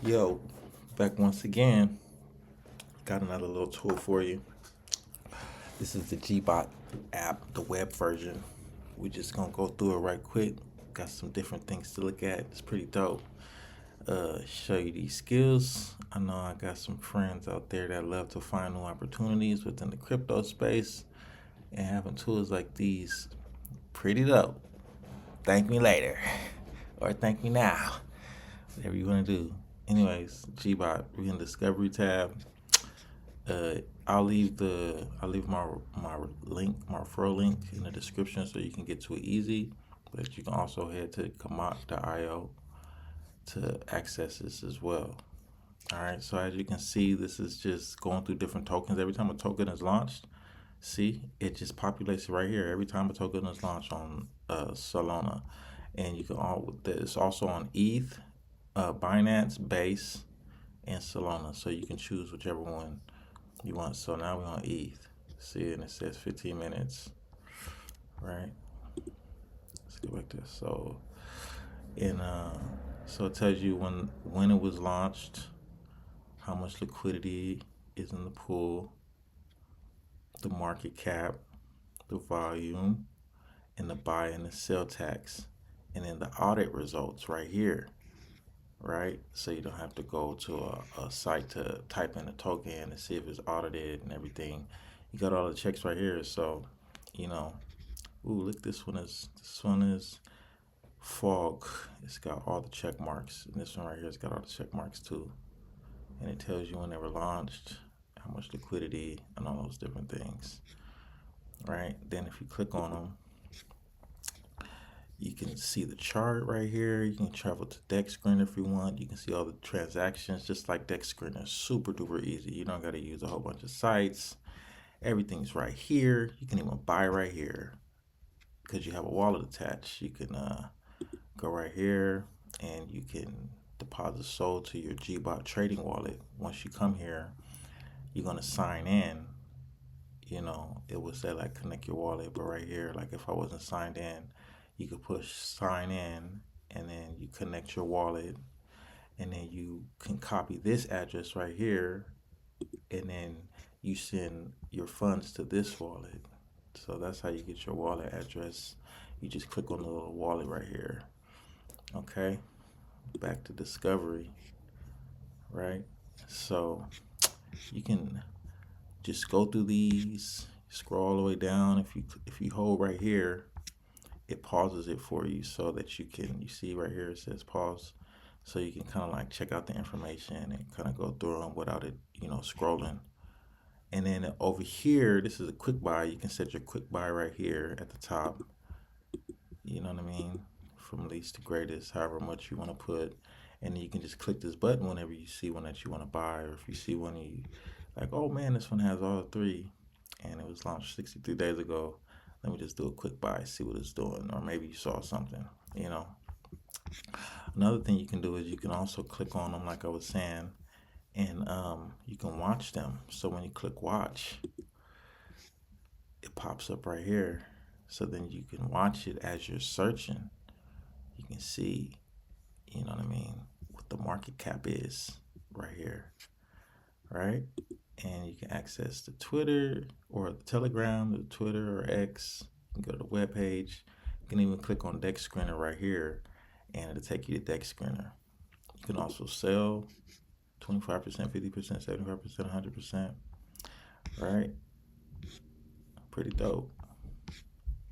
Yo, back once again. Got another little tool for you. This is the GBOT app, the web version. We're just gonna go through it right quick. Got some different things to look at. It's pretty dope. Show you these skills. I know I got some friends out there that love to find new opportunities within the crypto space, and having tools like these, pretty dope. Thank me later, or thank me now, whatever you want to do. Anyways, GBOT, we're in the Discovery tab. I'll leave my link, my referral link in the description so you can get to it easy. But you can also head to Gemach.io to access this as well. All right, so as you can see, this is just going through different tokens. Every time a token is launched, see, it just populates right here every time a token is launched on Solana. And you can it's also on ETH, Binance, Base, and Solana. So you can choose whichever one you want. So now we're on ETH. See, and it says 15 minutes, right? Let's go back to this. So it tells you when it was launched, how much liquidity is in the pool, the market cap, the volume, and the buy and the sell tax, and then the audit results right here, right? So you don't have to go to a site to type in a token and see if it's audited and everything. You got all the checks right here. So, look, this one is fog. It's got all the check marks. And this one right here has got all the check marks too. And it tells you when they were launched, how much liquidity, and all those different things, right? Then if you click on them, you can see the chart right here. You can travel to Dex Screener if you want. You can see all the transactions just like Dex Screener. Super duper easy. You don't got to use a whole bunch of sites. Everything's right here. You can even buy right here because you have a wallet attached. You can go right here and you can deposit SOL to your GBOT trading wallet. Once you come here, you're going to sign in. It would say like connect your wallet, but right here, like if I wasn't signed in, you could push sign in and then you connect your wallet, and then you can copy this address right here, and then you send your funds to this wallet. So that's how you get your wallet address. You just click on the little wallet right here. Okay, back to discovery, right? So you can just go through these, scroll all the way down. If you hold right here, it pauses it for you so that you see right here it says pause, so you can kind of like check out the information and kind of go through them without it scrolling. And then over here, this is a quick buy. You can set your quick buy right here at the top, you know what I mean, from least to greatest, however much you want to put. And then you can just click this button whenever you see one that you want to buy, or if you see one you like, oh man, this one has all three and it was launched 63 days ago, let me just do a quick buy, see what it's doing. Or maybe you saw something. Another thing you can do is you can also click on them, like I was saying, and you can watch them. So when you click watch, it pops up right here. So then you can watch it as you're searching. You can see, you know what I mean, what the market cap is right here, right? And you can access the Twitter or the Telegram, the Twitter or X. You can go to the web page. You can even click on Dex Screener right here, and it'll take you to Dex Screener. You can also sell 25%, 50%, 75%, 100%, right? Pretty dope.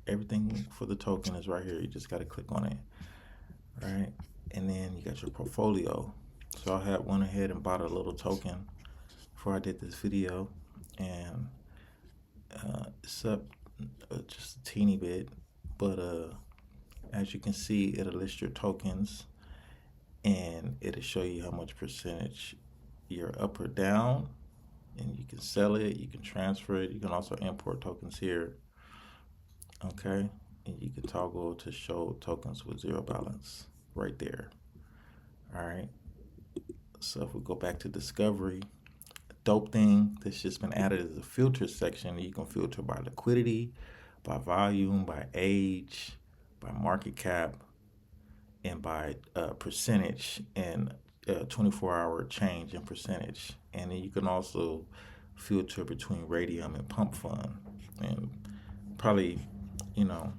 Everything for the token is right here. You just got to click on it, right? And then you got your portfolio. So I went ahead and bought a little token before I did this video, and it's up just a teeny bit, but as you can see, it'll list your tokens and it'll show you how much percentage you're up or down, and you can sell it, you can transfer it, you can also import tokens here. Okay, and you can toggle to show tokens with zero balance right there. All right, so if we go back to discovery, dope thing that's just been added is a filter section. You can filter by liquidity, by volume, by age, by market cap, and by percentage. And 24-hour change in percentage. And then you can also filter between radium and pump fund, and probably, you know,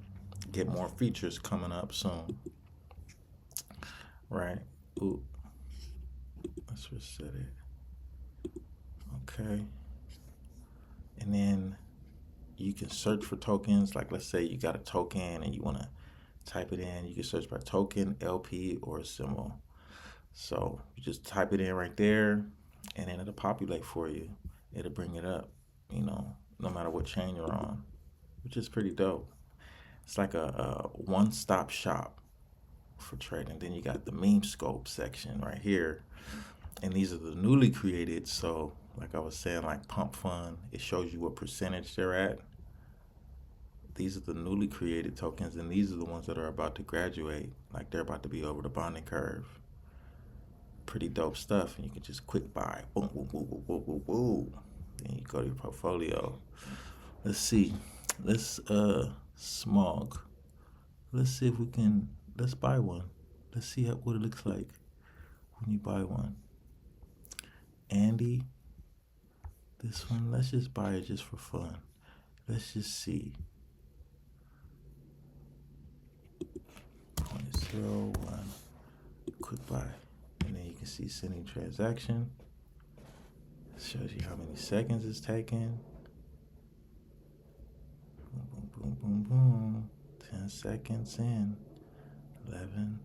get more features coming up soon, right? Ooh, let's reset it. Okay. And then you can search for tokens. Like, let's say you got a token and you want to type it in. You can search by token, LP, or symbol. So you just type it in right there, and then it'll populate for you. It'll bring it up, no matter what chain you're on, which is pretty dope. It's like a one-stop shop for trading. Then you got the meme scope section right here, and these are the newly created. So like I was saying, like pump fund, it shows you what percentage they're at. These are the newly created tokens, and these are the ones that are about to graduate, like they're about to be over the bonding curve. Pretty dope stuff, and you can just quick buy. Boom, boom, boom, boom, boom, boom, boom. Then you go to your portfolio. Let's see. Let's smog. Let's see if we can. Let's buy one. Let's see what it looks like when you buy one. Andy, this one. Let's just buy it just for fun. Let's just see. 0.01. Quick buy. And then you can see sending transaction. It shows you how many seconds it's taking. Boom, boom, boom, boom, boom. 10 seconds in. 11.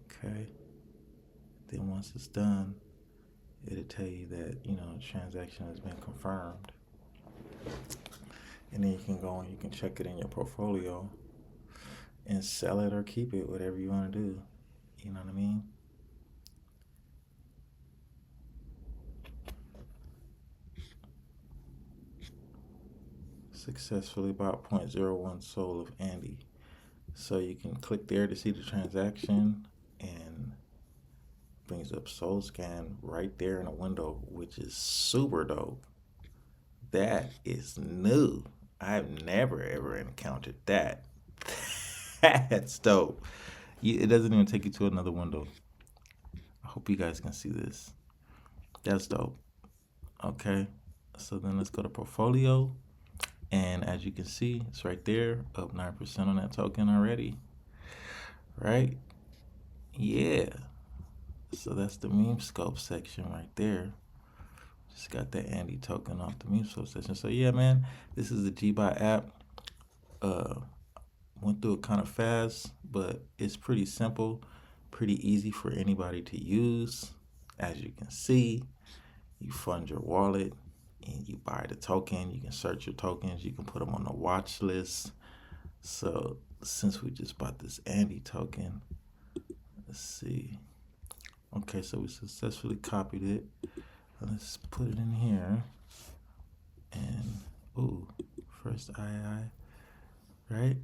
Okay. Then once it's done, it'll tell you that, the transaction has been confirmed. And then you can go and you can check it in your portfolio and sell it or keep it, whatever you want to do. You know what I mean? Successfully bought 0.01 soul of Andy. So you can click there to see the transaction, and brings up soul scan right there in a window, which is super dope. That is new. I've never ever encountered that. That's dope. It doesn't even take you to another window. I hope you guys can see this. That's dope. Okay, so then let's go to portfolio, and as you can see, it's right there, up 9% on that token already, right? Yeah. So that's the meme scope section right there. Just got that Andy token off the meme scope section. So yeah, man, this is the GBOT app. Went through it kind of fast, but it's pretty simple, pretty easy for anybody to use. As you can see, you fund your wallet and you buy the token. You can search your tokens. You can put them on the watch list. So since we just bought this Andy token, let's see. Okay, so we successfully copied it. Let's put it in here. And, ooh, first II, right?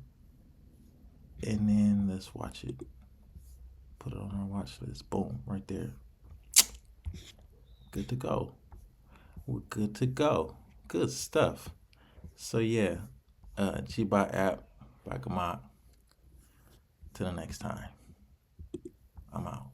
And then let's watch it. Put it on our watch list. Boom, right there. Good to go. We're good to go. Good stuff. So yeah, GBOT app by Gemach. Till the next time. I'm out.